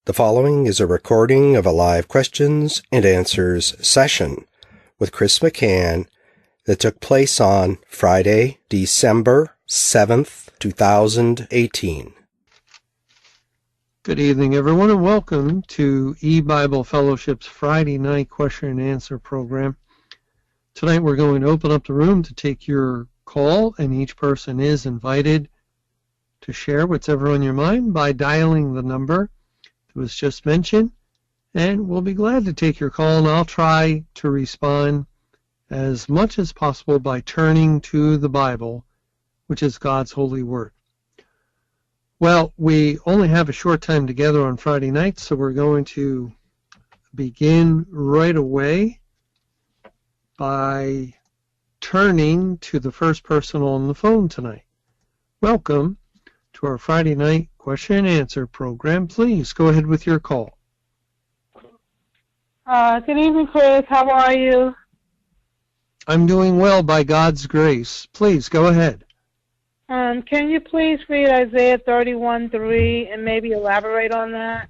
The following is a recording of a live questions and answers session with Chris McCann that took place on Friday, December 7th, 2018. Good evening, everyone, and welcome to eBible Fellowship's Friday night question and answer program. Tonight we're going to open up the room to take your call, and each person is invited to share what's ever on your mind by dialing the number that was just mentioned, and we'll be glad to take your call, and I'll try to respond as much as possible by turning to the Bible, which is God's holy word. Well, we only have a short time together on Friday night, so we're going to begin right away by turning to the first person on the phone tonight. Welcome to our Friday night question and answer program. Please go ahead with your call. Good evening, Chris. How are you? I'm doing well by God's grace. Please go ahead. Can you please read Isaiah 31:3 and maybe elaborate on that?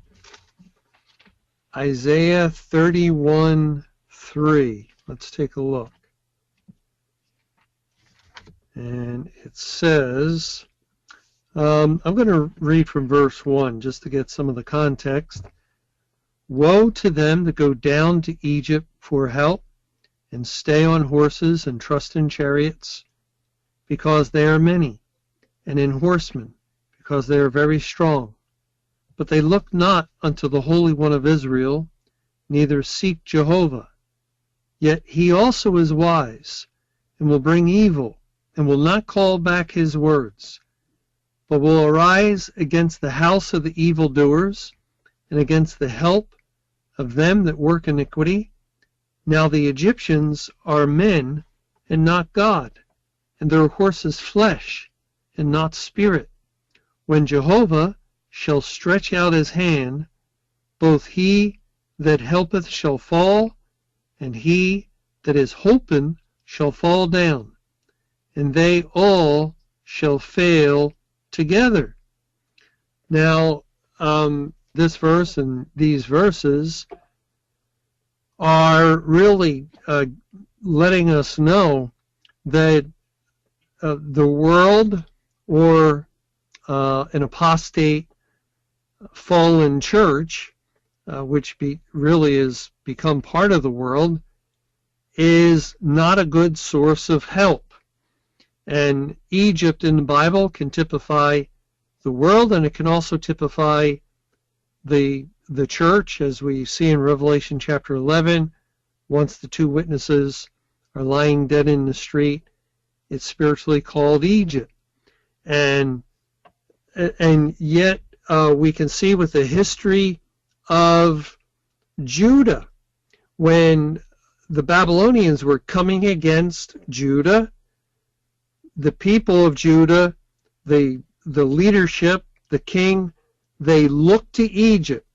Isaiah 31:3. Let's take a look. And it says, I'm going to read from verse 1 just to get some of the context. Woe to them that go down to Egypt for help and stay on horses and trust in chariots, because they are many, and in horsemen, because they are very strong. But they look not unto the Holy One of Israel, neither seek Jehovah. Yet he also is wise, and will bring evil, and will not call back his words, but will arise against the house of the evildoers, and against the help of them that work iniquity. Now the Egyptians are men, and not God, and their horses flesh, and not spirit. When Jehovah shall stretch out his hand, both he that helpeth shall fall, and he that is holpen shall fall down, and they all shall fail together. Now, this verse and these verses are really letting us know that the world, or an apostate fallen church, which really has become part of the world, is not a good source of help. And Egypt in the Bible can typify the world, and it can also typify the church, as we see in Revelation chapter 11. Once the two witnesses are lying dead in the street, it's spiritually called Egypt. And yet we can see with the history of Judah, when the Babylonians were coming against Judah, the people of Judah, the leadership, the king, they looked to Egypt.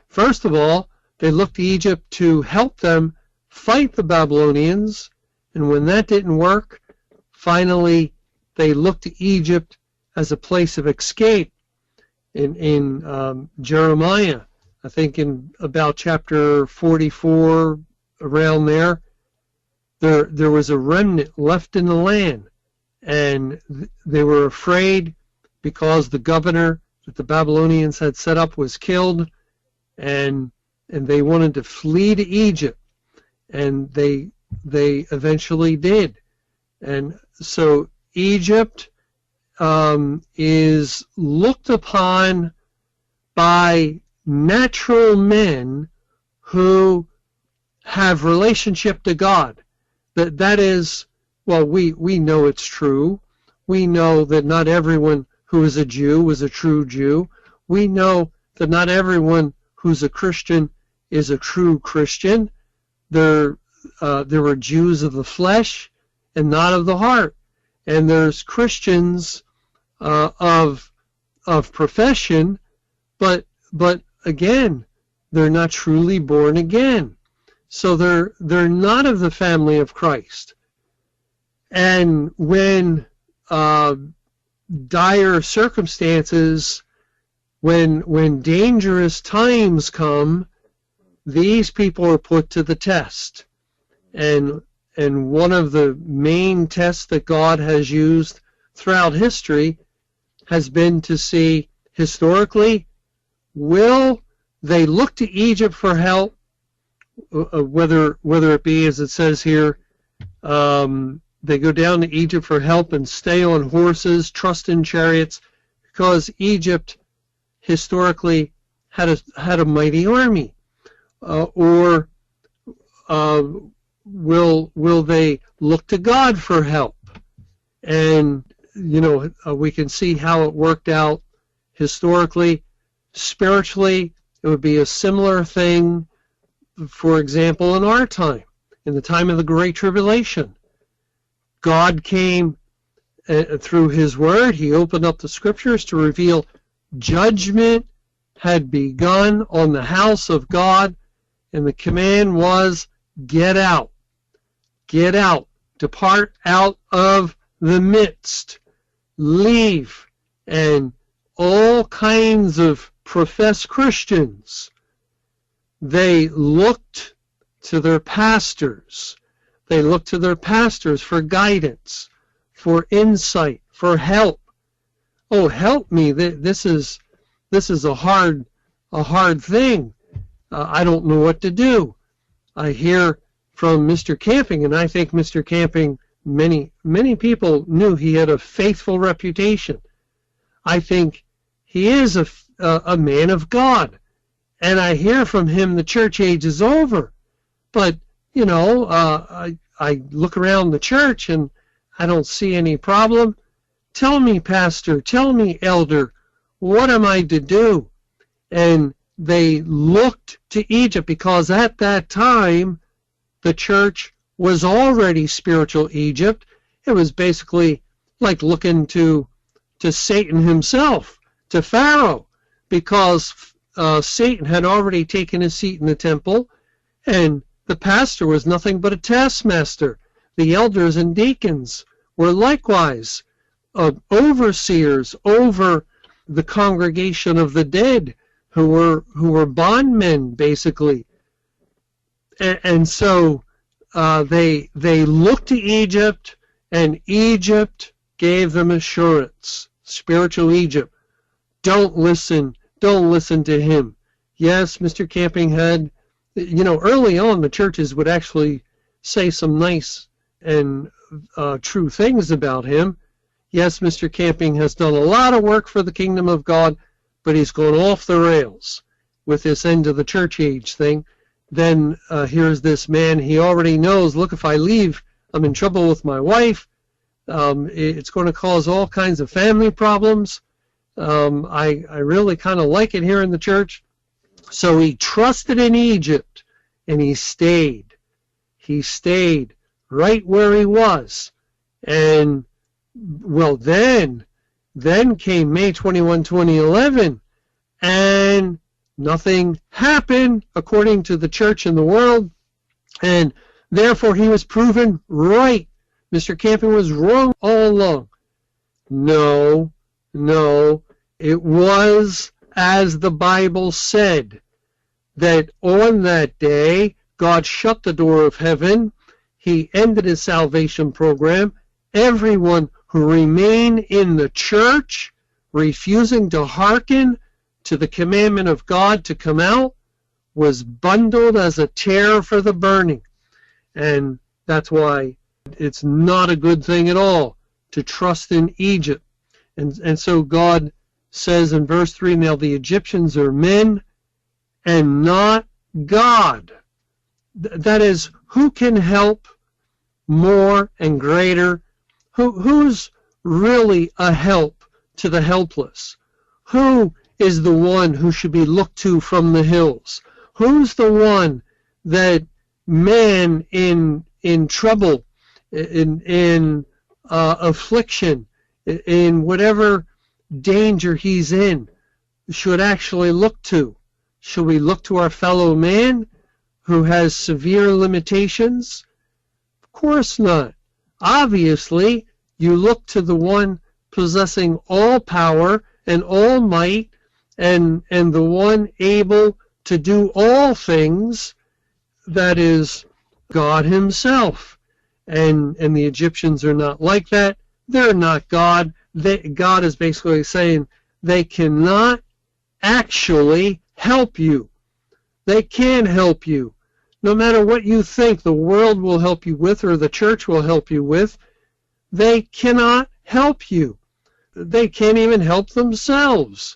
First of all, they looked to Egypt to help them fight the Babylonians, and when that didn't work, finally they looked to Egypt as a place of escape. In Jeremiah, I think in about chapter 44, around there was a remnant left in the land, and they were afraid because the governor that the Babylonians had set up was killed, and they wanted to flee to Egypt, and they eventually did. And so Egypt is looked upon by natural men who have relationship to God. That is, well, we know it's true. We know that not everyone who is a Jew was a true Jew. We know that not everyone who's a Christian is a true Christian. There were Jews of the flesh and not of the heart. And there's Christians of profession, but again, they're not truly born again. So they're not of the family of Christ. And when dire circumstances when dangerous times come, these people are put to the test. And one of the main tests that God has used throughout history has been to see, historically, will they look to Egypt for help, whether it be, as it says here, they go down to Egypt for help and stay on horses, trust in chariots, because Egypt historically had a mighty army, or will they look to God for help? And we can see how it worked out historically. Spiritually, it would be a similar thing. For example, in our time, in the time of the Great Tribulation, God came through His Word. He opened up the Scriptures to reveal judgment had begun on the house of God, and the command was, get out, depart out of the midst, leave. And all kinds of professed Christians, they looked to their pastors. They looked to their pastors for guidance, for insight, for help. Oh, help me! This is a hard thing. I don't know what to do. I hear from Mr. Camping, and I think Mr. Camping, many people knew he had a faithful reputation. I think he is a man of God, and I hear from him the church age is over. But I look around the church and I don't see any problem. Tell me, pastor, tell me, elder, what am I to do? And they looked to Egypt, because at that time the church was already spiritual Egypt. It was basically like looking to Satan himself, to Pharaoh, because Satan had already taken his seat in the temple, and the pastor was nothing but a taskmaster. The elders and deacons were likewise overseers over the congregation of the dead, who were bondmen, basically. And so they looked to Egypt, and Egypt gave them assurance. Spiritual Egypt. Don't listen to him. Yes, Mr. Camping had, early on the churches would actually say some nice and true things about him. Yes, Mr. Camping has done a lot of work for the kingdom of God, but he's gone off the rails with this end of the church age thing. Then here's this man, he already knows, look, if I leave, I'm in trouble with my wife. It's going to cause all kinds of family problems. I really kind of like it here in the church. So he trusted in Egypt, and he stayed. He stayed right where he was. And, well, then came May 21, 2011, and nothing happened according to the church and the world, and therefore he was proven right. Mr. Camping was wrong all along. No, it was as the Bible said, that on that day God shut the door of heaven. He ended his salvation program. Everyone who remained in the church, refusing to hearken to the commandment of God to come out, was bundled as a tare for the burning. And that's why it's not a good thing at all to trust in Egypt. And so God says in verse 3, now the Egyptians are men and not God. That is, who can help more and greater? Who's really a help to the helpless? Who is the one who should be looked to from the hills? Who's the one that man in trouble, in affliction, in whatever danger he's in, should actually look to? Should we look to our fellow man who has severe limitations? Of course not. Obviously, you look to the one possessing all power and all might and the one able to do all things, that is God himself. And the Egyptians are not like that. They're not God. God is basically saying they cannot actually help you. They can help you. No matter what you think the world will help you with or the church will help you with, they cannot help you. They can't even help themselves.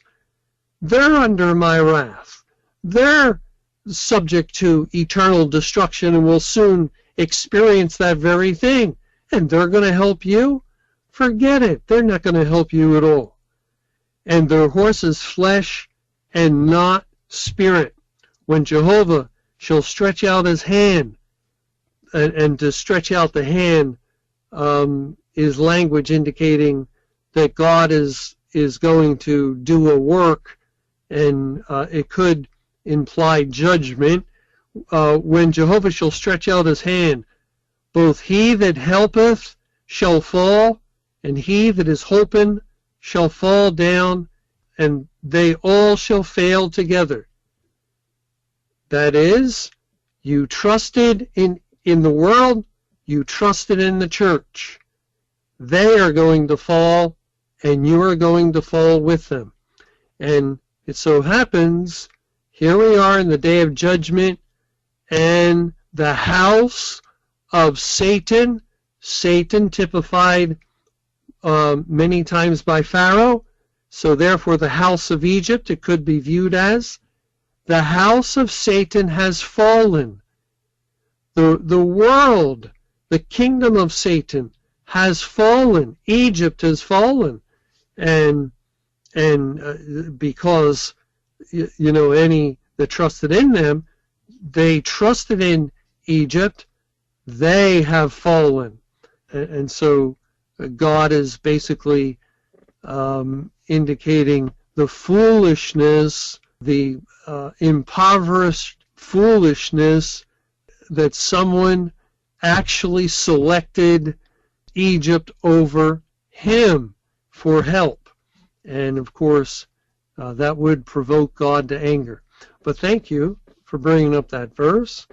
They're under my wrath. They're subject to eternal destruction and will soon experience that very thing. And they're going to help you? Forget it. They're not going to help you at all. And their horse is flesh and not spirit. When Jehovah shall stretch out his hand, and to stretch out the hand is language indicating that God is going to do a work, and it could imply judgment. When Jehovah shall stretch out his hand, both he that helpeth shall fall, and he that is holpen shall fall down, and they all shall fail together. That is, you trusted in the world, you trusted in the church. They are going to fall, and you are going to fall with them. And it so happens, here we are in the day of judgment, and the house of Satan, Satan typified many times by Pharaoh, so therefore the house of Egypt, it could be viewed as, the house of Satan has fallen. The world, the kingdom of Satan has fallen. Egypt has fallen. And because, any that trusted in them, they trusted in Egypt, they have fallen. And so God is basically indicating the foolishness, the impoverished foolishness that someone actually selected Egypt over him for help. And of course, that would provoke God to anger. But thank you for bringing up that verse.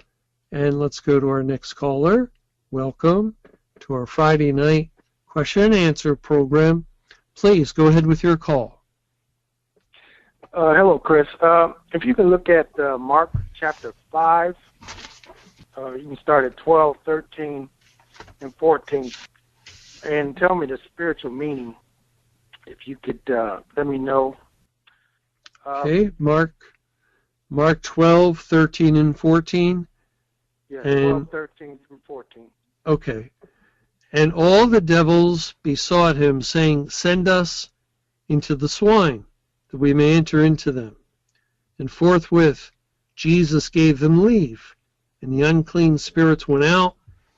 And let's go to our next caller. Welcome to our Friday night question and answer program. Please go ahead with your call. Hello, Chris. If you can look at Mark chapter 5, you can start at 12, 13, and 14, and tell me the spiritual meaning. If you could let me know. Okay, Mark 12, 13, and 14. Yeah, and 12, 13, through 14. Okay. And all the devils besought him, saying, Send us into the swine, that we may enter into them. And forthwith Jesus gave them leave. And the unclean spirits went out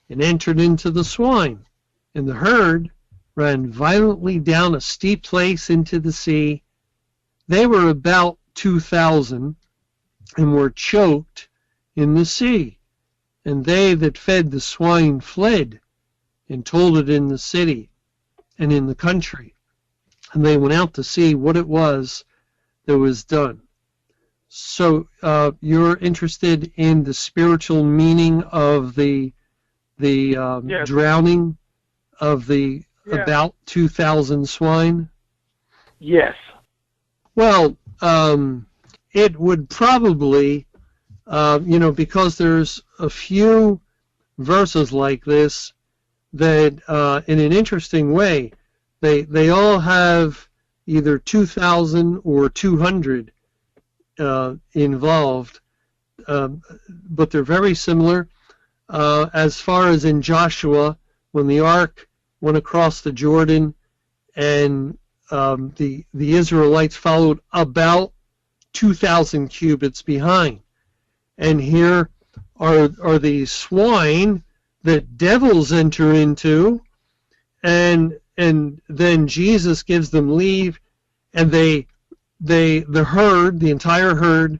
and entered into the swine. And the herd ran violently down a steep place into the sea. They were about 2,000 and were choked in the sea. And they that fed the swine fled and told it in the city and in the country. And they went out to see what it was that was done. So you're interested in the spiritual meaning of the Yes. drowning of the about 2,000 swine? Yes. Well, it would probably, because there's a few verses like this that, in an interesting way, they all have either 2,000 or 200 involved, but they're very similar. As far as in Joshua, when the ark went across the Jordan and the Israelites followed about 2,000 cubits behind. And here are these swine that devils enter into, and then Jesus gives them leave, and the herd, the entire herd,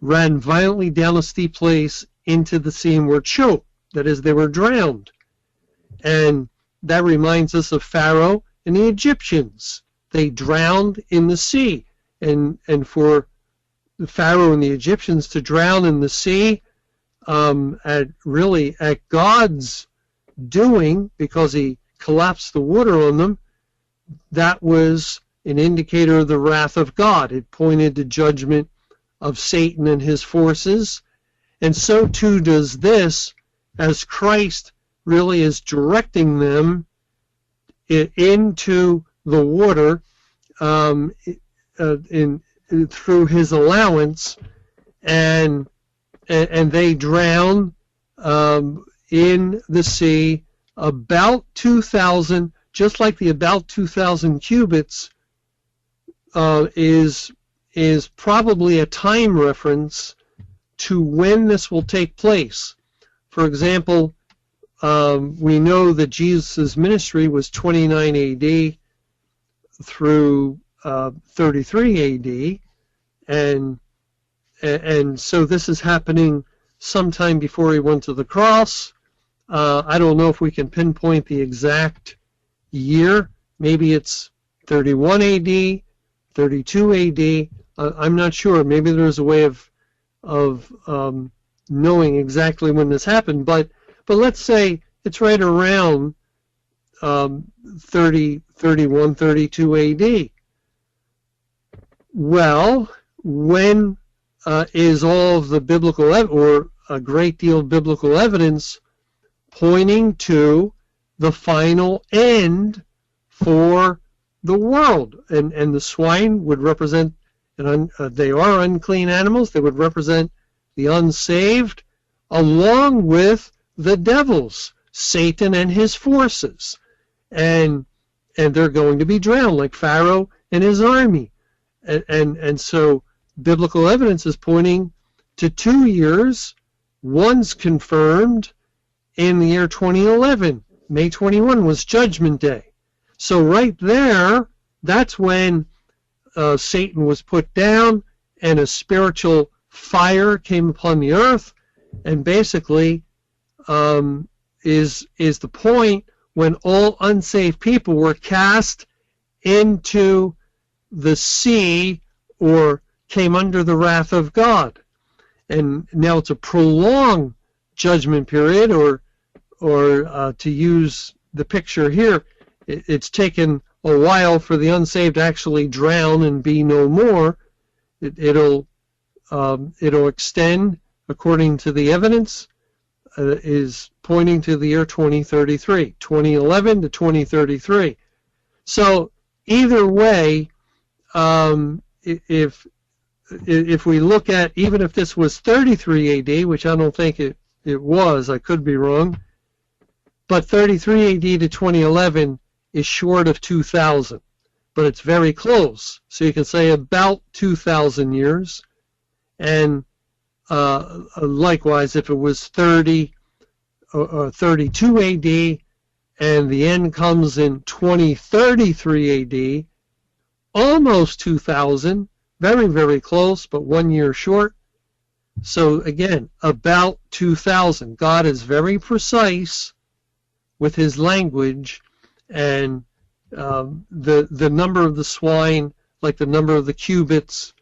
ran violently down a steep place into the sea and were choked. That is, they were drowned. And that reminds us of Pharaoh and the Egyptians. They drowned in the sea. and for the Pharaoh and the Egyptians to drown in the sea at God's doing, because he collapsed the water on them. That was an indicator of the wrath of God. It pointed to judgment of Satan and his forces. And so too does this, as Christ really is directing them into the water through his allowance, and they drown in the sea about 2,000, just like the about 2,000 cubits is probably a time reference to when this will take place. For example, we know that Jesus' ministry was 29 AD through 33 AD, and so this is happening sometime before he went to the cross. I don't know if we can pinpoint the exact year. Maybe it's 31 AD, 32 AD. I'm not sure. Maybe there's a way of knowing exactly when this happened, but let's say it's right around 30, 31, 32 AD. Well, when is all of the biblical or a great deal of biblical evidence pointing to the final end for the world? And the swine would represent, they are unclean animals. They would represent the unsaved, along with the devils, Satan and his forces, and they're going to be drowned like Pharaoh and his army, and so biblical evidence is pointing to 2 years. One's confirmed in the year 2011. May 21 was Judgment Day. So right there, that's when Satan was put down and a spiritual fire came upon the earth, and basically is the point when all unsaved people were cast into the sea or came under the wrath of God. And now it's a prolonged judgment period, or to use the picture here, it's taken a while for the unsaved to actually drown and be no more. It'll extend, according to the evidence, is pointing to the year 2033, 2011 to 2033. So either way, if we look at, even if this was 33 AD, which I don't think it was, I could be wrong, but 33 AD to 2011 is short of 2,000, but it's very close. So you can say about 2,000 years. And likewise, if it was 30 or 32 AD and the end comes in 2033 AD, almost 2,000, very, very close, but 1 year short. So again, about 2,000. God is very precise with his language, and the number of the swine, like the number of the cubits,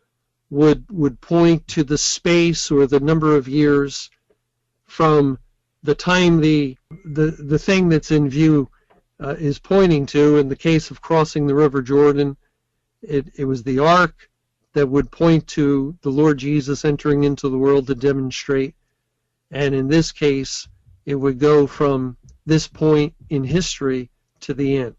would point to the space or the number of years from the time the thing that's in view is pointing to. In the case of crossing the River Jordan, it was the ark that would point to the Lord Jesus entering into the world to demonstrate. And in this case, it would go from this point in history to the end.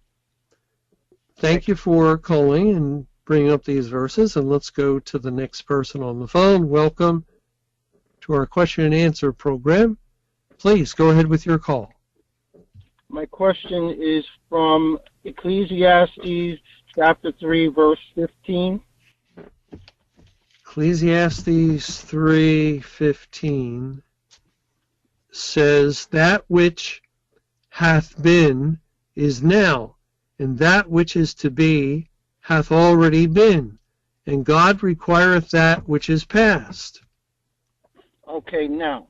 Thank you for calling and bringing up these verses, and let's go to the next person on the phone. Welcome to our question and answer program. Please go ahead with your call. My question is from Ecclesiastes chapter 3, verse 15. Ecclesiastes 3:15 says, "That which hath been is now, and that which is to be hath already been, and God requireth that which is past." Okay, now,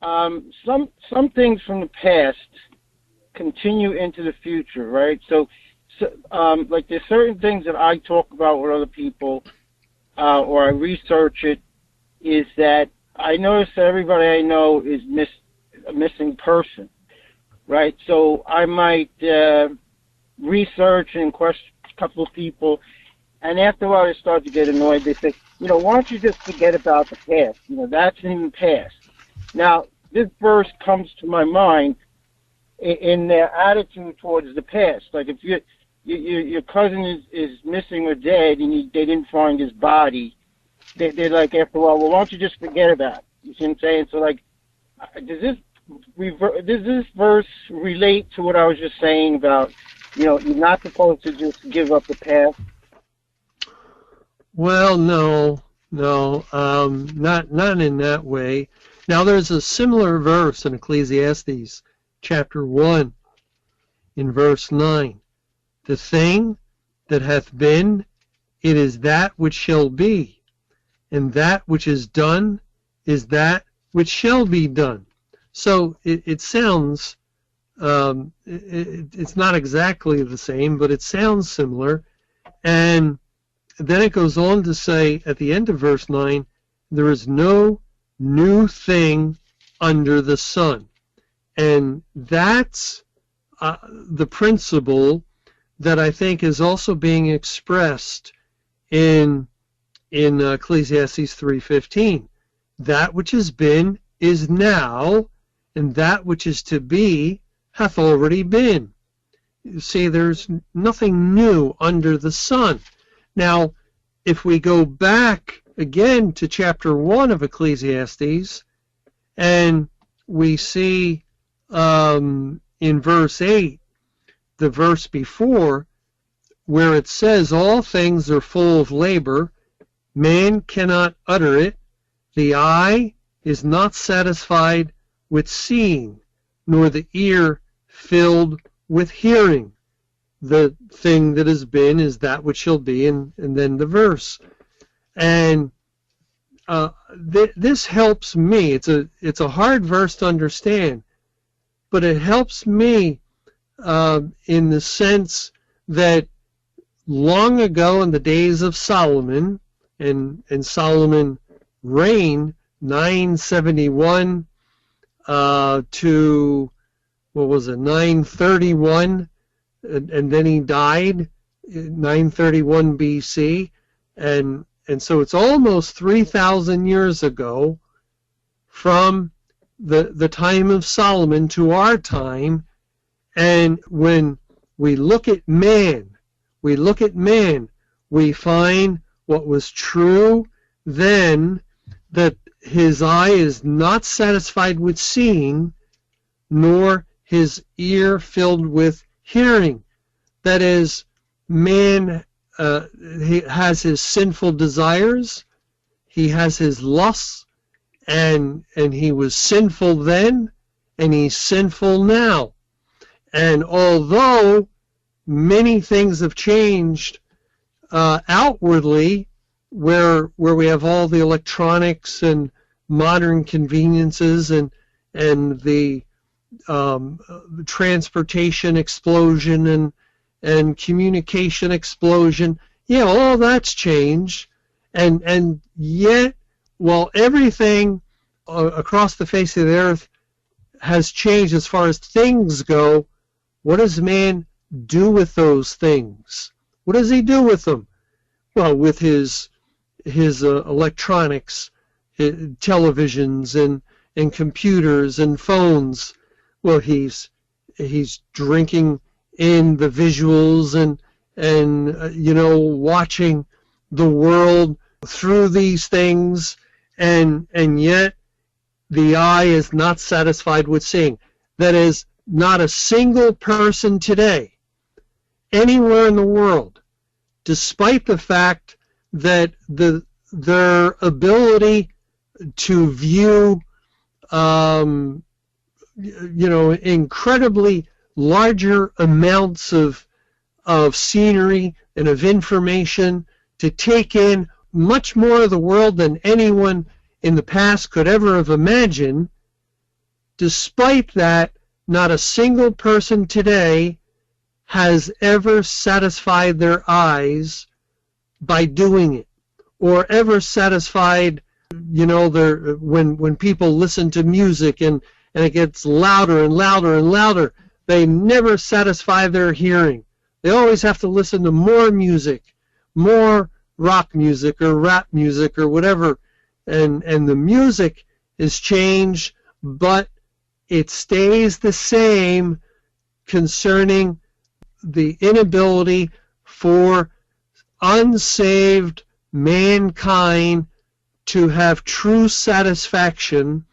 some things from the past continue into the future, right? So like there's certain things that I talk about with other people or I research it, is that I notice that everybody I know is a missing person, right? So I might research and question a couple of people, and after a while they start to get annoyed. They say, why don't you just forget about the past? That's in the past. Now, this verse comes to my mind in their attitude towards the past. Like if your cousin is missing or dead and they didn't find his body, they're like, after a while, well, why don't you just forget about it? You see what I'm saying? So, like, does this verse relate to what I was just saying about, you're not supposed to just give up the past? Well, no, not in that way. Now, there's a similar verse in Ecclesiastes chapter 1 in verse 9. The thing that hath been, it is that which shall be, and that which is done is that which shall be done. So it sounds, it's not exactly the same, but it sounds similar. And then it goes on to say at the end of verse 9, there is no new thing under the sun. And that's the principle that I think is also being expressed in Ecclesiastes 3:15. That which has been is now, and that which is to be hath already been. You see, there's nothing new under the sun. Now, if we go back again to chapter 1 of Ecclesiastes, and we see in verse 8, the verse before, where it says, all things are full of labor, man cannot utter it, the eye is not satisfied with seeing, nor the ear filled with hearing. The thing that has been is that which shall be, and then the verse. And this helps me. It's a hard verse to understand, but it helps me in the sense that long ago in the days of Solomon, and Solomon reigned 971 to, 931, and then he died in 931 BC, and so it's almost 3,000 years ago from the time of Solomon to our time. And when we look at man, we find what was true then, that his eye is not satisfied with seeing, nor his ear filled with hearing. That is, man he has his sinful desires, he has his lusts, and he was sinful then, and he's sinful now. And although many things have changed outwardly, where we have all the electronics and modern conveniences and the transportation explosion and communication explosion, all that's changed, and yet, while everything across the face of the earth has changed as far as things go, what does man do with those things? What does he do with them? Well, with his electronics, his televisions and computers and phones. Well, he's drinking in the visuals and watching the world through these things, and yet the eye is not satisfied with seeing. That is, not a single person today, anywhere in the world, despite the fact that their ability to view incredibly larger amounts of scenery and of information, to take in much more of the world than anyone in the past could ever have imagined. Despite that, not a single person today has ever satisfied their eyes by doing it. or ever satisfied. When people listen to music and it gets louder and louder and louder, they never satisfy their hearing. They always have to listen to more music, more rock music or rap music or whatever. And the music is changed, but it stays the same concerning the inability for unsaved mankind to have true satisfaction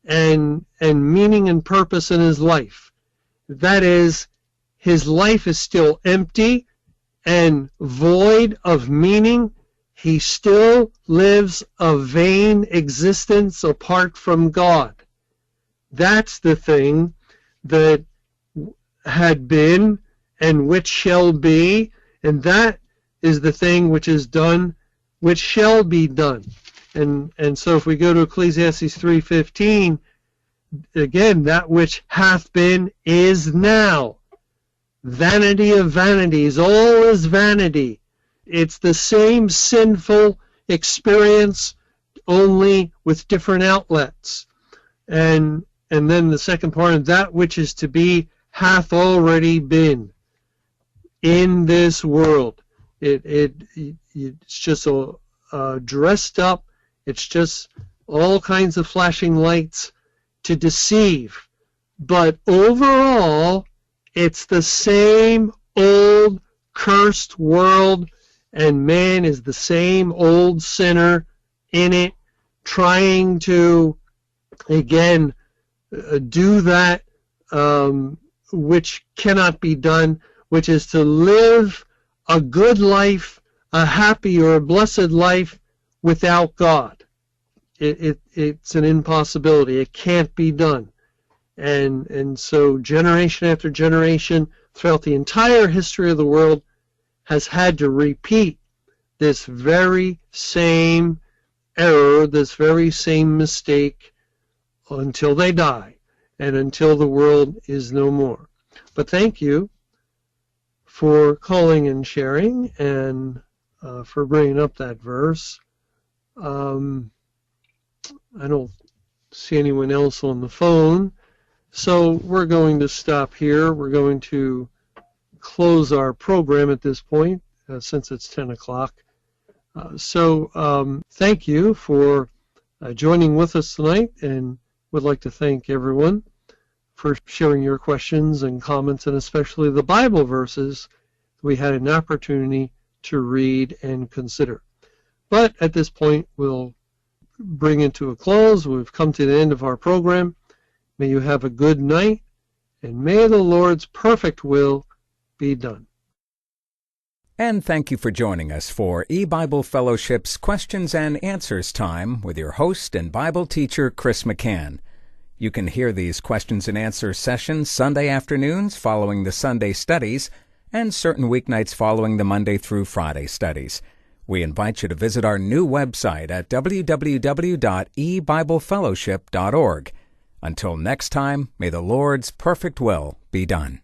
and meaning and purpose in his life. That is, his life is still empty and void of meaning. He still lives a vain existence apart from God. That's the thing that had been and which shall be, and that is the thing which is done, which shall be done. And so if we go to Ecclesiastes 3:15, again, that which hath been is now. Vanity of vanities, all is vanity. It's the same sinful experience, only with different outlets. And then the second part of that which is to be hath already been in this world. It's just dressed up. It's just all kinds of flashing lights to deceive. But overall, it's the same old cursed world, and man is the same old sinner in it, trying to, again, do that which cannot be done, which is to live a good life, a happy or a blessed life without God. It's an impossibility. It can't be done. And so generation after generation throughout the entire history of the world has had to repeat this very same error, this very same mistake until they die and until the world is no more. But thank you for calling and sharing and for bringing up that verse. I don't see anyone else on the phone, so we're going to stop here. We're going to close our program at this point since it's 10 o'clock. So thank you for joining with us tonight, and would like to thank everyone for sharing your questions and comments, and especially the Bible verses we had an opportunity to read and consider. But at this point, we'll bring it to a close. We've come to the end of our program. May you have a good night, and may the Lord's perfect will be done. And thank you for joining us for eBible Fellowship's Questions and Answers time with your host and Bible teacher, Chris McCann. You can hear these questions and answers sessions Sunday afternoons following the Sunday studies and certain weeknights following the Monday through Friday studies. We invite you to visit our new website at www.ebiblefellowship.org. Until next time, may the Lord's perfect will be done.